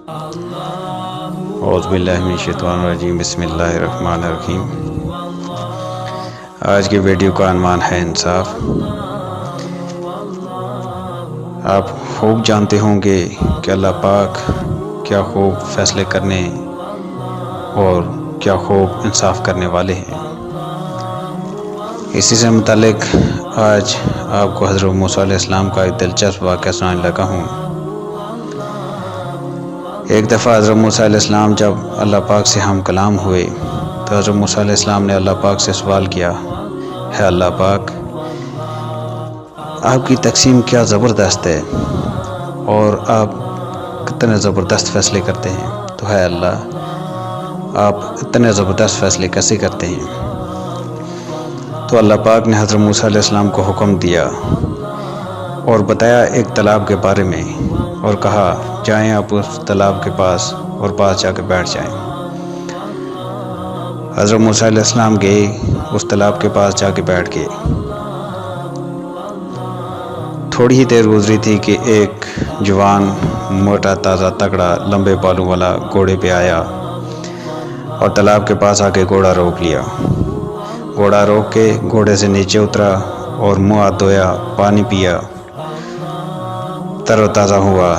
اعوذ باللہ من الشیطان الرجیم، بسم اللہ الرحمن الرحیم۔ آج کی ویڈیو کا عنوان ہے انصاف۔ آپ خوب جانتے ہوں گے کہ اللہ پاک کیا خوب فیصلے کرنے اور کیا خوب انصاف کرنے والے ہیں۔ اسی سے متعلق آج آپ کو حضرت موسیٰ علیہ السلام کا ایک دلچسپ واقعہ سنانے لگا ہوں۔ ایک دفعہ حضرت موسیٰ علیہ السلام جب اللہ پاک سے ہم کلام ہوئے تو حضرت موسیٰ علیہ السلام نے اللہ پاک سے سوال کیا، ہے اللہ پاک، آپ کی تقسیم کیا زبردست ہے اور آپ کتنے زبردست فیصلے کرتے ہیں، تو ہے اللہ، آپ اتنے زبردست فیصلے کیسے کرتے ہیں؟ تو اللہ پاک نے حضرت موسیٰ علیہ السلام کو حکم دیا اور بتایا ایک تالاب کے بارے میں، اور کہا جائیں آپ اس تالاب کے پاس اور پاس جا کے بیٹھ جائیں۔ حضرت موسیٰ علیہ السلام گئے، اس تالاب کے پاس جا کے بیٹھ گئے۔ تھوڑی ہی دیر گزری تھی کہ ایک جوان موٹا تازہ تگڑا لمبے بالوں والا گھوڑے پہ آیا اور تالاب کے پاس آ کے گھوڑا روک لیا۔ گھوڑا روک کے گھوڑے سے نیچے اترا اور منہ ہاتھ دھویا، پانی پیا، تر و تازہ ہوا۔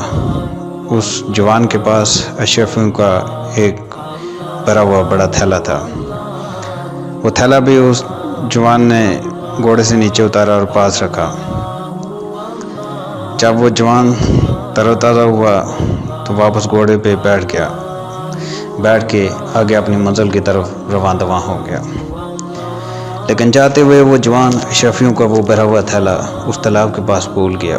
اس جوان کے پاس اشرفیوں کا ایک بھرا ہوا بڑا تھیلا تھا۔ وہ تھیلا بھی اس جوان نے گھوڑے سے نیچے اتارا اور پاس رکھا۔ جب وہ جوان تر و تازہ ہوا تو واپس گھوڑے پہ بیٹھ کے آگے اپنی منزل کی طرف رواں دواں ہو گیا۔ لیکن جاتے ہوئے وہ جوان اشرفیوں کا وہ بھرا ہوا تھیلا اس تالاب کے پاس بھول گیا۔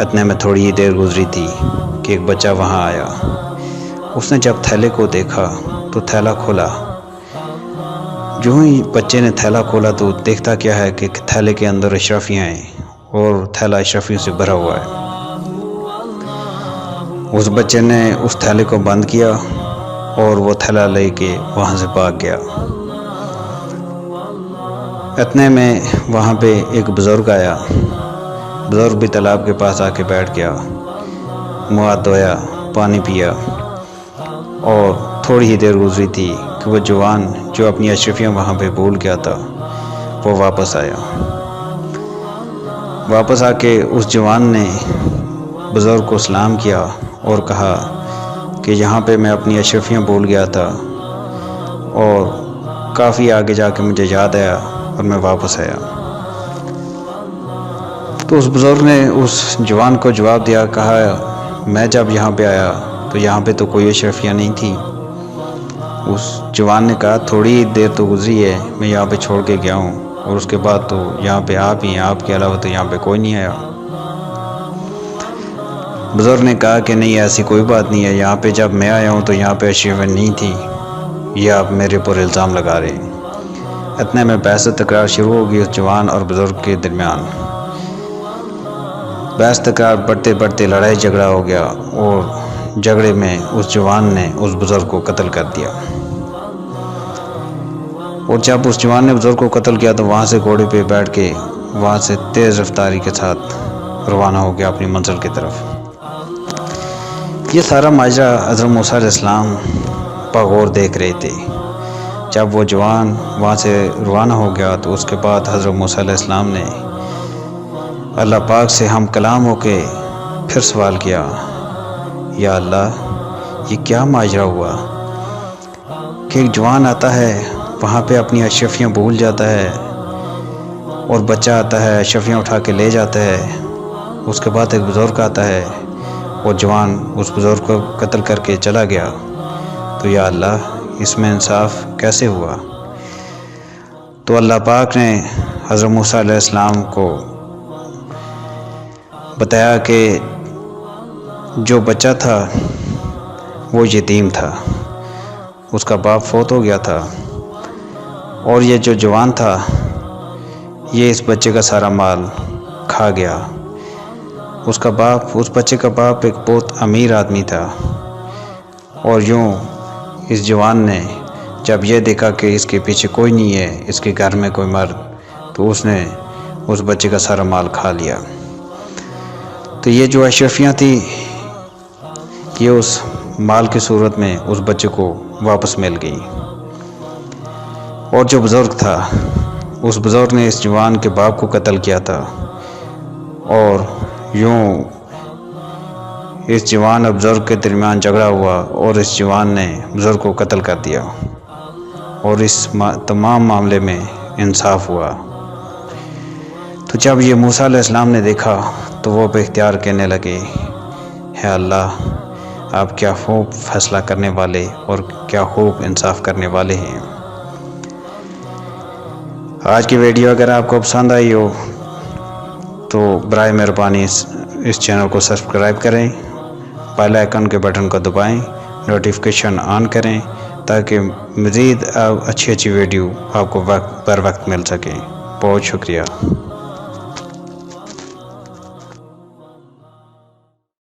اتنے میں تھوڑی ہی دیر گزری تھی کہ ایک بچہ وہاں آیا۔ اس نے جب تھیلے کو دیکھا تو تھیلا کھولا۔ جو ہی بچے نے تھیلا کھولا تو دیکھتا کیا ہے کہ تھیلے کے اندر اشرفیاں ہیں اور تھیلا اشرفیوں سے بھرا ہوا ہے۔ اس بچے نے اس تھیلے کو بند کیا اور وہ تھیلا لے کے وہاں سے بھاگ گیا۔ اتنے میں وہاں پہ ایک بزرگ آیا۔ بزرگ بھی تالاب کے پاس آ کے بیٹھ گیا، منہ ہاتھ دھویا، پانی پیا، اور تھوڑی ہی دیر گزری تھی کہ وہ جوان جو اپنی اشرفیاں وہاں پہ بھول گیا تھا وہ واپس آیا۔ واپس آ کے اس جوان نے بزرگ کو سلام کیا اور کہا کہ یہاں پہ میں اپنی اشرفیاں بھول گیا تھا اور کافی آگے جا کے مجھے یاد آیا اور میں واپس آیا۔ تو اس بزرگ نے اس جوان کو جواب دیا، کہا میں جب یہاں پہ آیا تو یہاں پہ تو کوئی اشرفیاں نہیں تھی۔ اس جوان نے کہا تھوڑی دیر تو گزری ہے، میں یہاں پہ چھوڑ کے گیا ہوں اور اس کے بعد تو یہاں پہ آپ ہی ہیں، آپ کے علاوہ تو یہاں پہ کوئی نہیں آیا۔ بزرگ نے کہا کہ نہیں، ایسی کوئی بات نہیں ہے، یہاں پہ جب میں آیا ہوں تو یہاں پہ اشرفیاں نہیں تھی، یہ آپ میرے پر الزام لگا رہے ہیں۔ اتنے میں بحث و تکرار شروع ہو گئی اس جوان اور بزرگ کے درمیان۔ بحث تکرار بڑھتے بڑھتے لڑائی جھگڑا ہو گیا اور جھگڑے میں اس جوان نے اس بزرگ کو قتل کر دیا۔ اور جب اس جوان نے بزرگ کو قتل کیا تو وہاں سے گھوڑے پہ بیٹھ کے وہاں سے تیز رفتاری کے ساتھ روانہ ہو گیا اپنی منزل کی طرف۔ یہ سارا ماجرا حضرت موسیٰ علیہ السلام بغور دیکھ رہے تھے۔ جب وہ جوان وہاں سے روانہ ہو گیا تو اس کے بعد حضرت موسیٰ علیہ السلام نے اللہ پاک سے ہم کلام ہو کے پھر سوال کیا، یا اللہ، یہ کیا ماجرا ہوا کہ ایک جوان آتا ہے وہاں پہ اپنی اشرفیاں بھول جاتا ہے اور بچہ آتا ہے اشرفیاں اٹھا کے لے جاتا ہے، اس کے بعد ایک بزرگ آتا ہے اور جوان اس بزرگ کو قتل کر کے چلا گیا، تو یا اللہ، اس میں انصاف کیسے ہوا؟ تو اللہ پاک نے حضرت موسیٰ علیہ السلام کو بتایا کہ جو بچہ تھا وہ یتیم تھا، اس کا باپ فوت ہو گیا تھا، اور یہ جو جوان تھا یہ اس بچے کا سارا مال کھا گیا۔ اس بچے کا باپ ایک بہت امیر آدمی تھا، اور یوں اس جوان نے جب یہ دیکھا کہ اس کے پیچھے کوئی نہیں ہے، اس کے گھر میں کوئی مرد، تو اس نے اس بچے کا سارا مال کھا لیا۔ تو یہ جو اشرفیاں تھیں یہ اس مال کی صورت میں اس بچے کو واپس مل گئی۔ اور جو بزرگ تھا اس بزرگ نے اس جوان کے باپ کو قتل کیا تھا، اور یوں اس جوان اور بزرگ کے درمیان جھگڑا ہوا اور اس جوان نے بزرگ کو قتل کر دیا، اور اس تمام معاملے میں انصاف ہوا۔ تو جب یہ موسیٰ علیہ السلام نے دیکھا تو وہ بے اختیار کہنے لگے، ہے اللہ، آپ کیا خوب فیصلہ کرنے والے اور کیا خوب انصاف کرنے والے ہیں۔ آج کی ویڈیو اگر آپ کو پسند آئی ہو تو برائے مہربانی اس چینل کو سبسکرائب کریں، بیل آئیکن کے بٹن کو دبائیں، نوٹیفیکیشن آن کریں تاکہ مزید اچھی ویڈیو آپ کو وقت پر وقت مل سکے۔ بہت شکریہ۔